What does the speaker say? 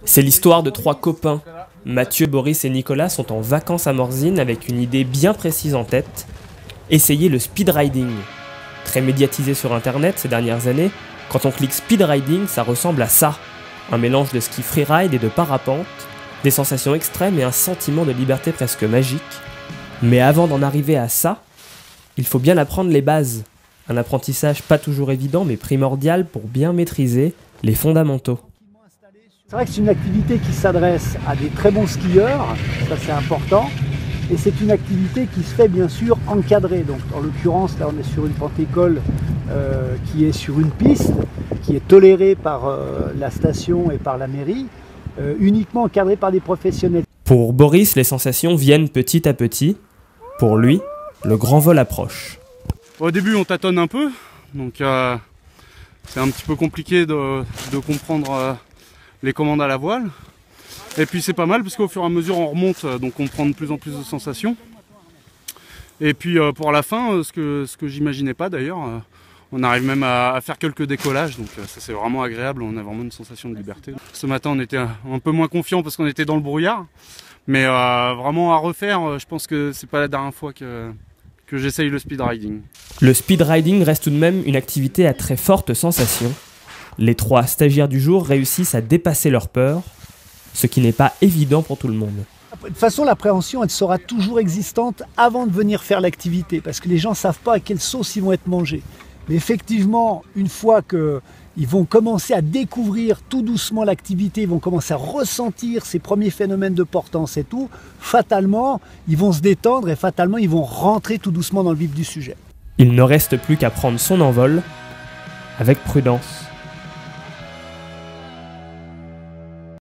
C'est l'histoire de trois copains. Mathieu, Boris et Nicolas sont en vacances à Morzine avec une idée bien précise en tête, essayer le speed riding. Très médiatisé sur internet ces dernières années, quand on clique speed riding, ça ressemble à ça. Un mélange de ski freeride et de parapente, des sensations extrêmes et un sentiment de liberté presque magique. Mais avant d'en arriver à ça, il faut bien apprendre les bases. Un apprentissage pas toujours évident mais primordial pour bien maîtriser les fondamentaux. C'est vrai que c'est une activité qui s'adresse à des très bons skieurs, ça c'est important, et c'est une activité qui se fait bien sûr encadrée. Donc en l'occurrence là on est sur une pente-école qui est sur une piste, qui est tolérée par la station et par la mairie, uniquement encadrée par des professionnels. Pour Boris, les sensations viennent petit à petit. Pour lui, le grand vol approche. Au début on tâtonne un peu, donc c'est un petit peu compliqué de comprendre les commandes à la voile. Et puis c'est pas mal parce qu'au fur et à mesure on remonte, donc on prend de plus en plus de sensations. Et puis pour la fin, ce que j'imaginais pas d'ailleurs, on arrive même à faire quelques décollages, donc ça c'est vraiment agréable, on a vraiment une sensation de liberté. Ce matin on était un peu moins confiant parce qu'on était dans le brouillard, mais vraiment à refaire, je pense que c'est pas la dernière fois que j'essaye le speed riding. Le speed riding reste tout de même une activité à très forte sensation. Les trois stagiaires du jour réussissent à dépasser leur peur, ce qui n'est pas évident pour tout le monde. De toute façon, l'appréhension, elle sera toujours existante avant de venir faire l'activité, parce que les gens ne savent pas à quelle sauce ils vont être mangés. Mais effectivement, une fois qu'ils vont commencer à découvrir tout doucement l'activité, ils vont commencer à ressentir ces premiers phénomènes de portance et tout, fatalement, ils vont se détendre et fatalement, ils vont rentrer tout doucement dans le vif du sujet. Il ne reste plus qu'à prendre son envol avec prudence.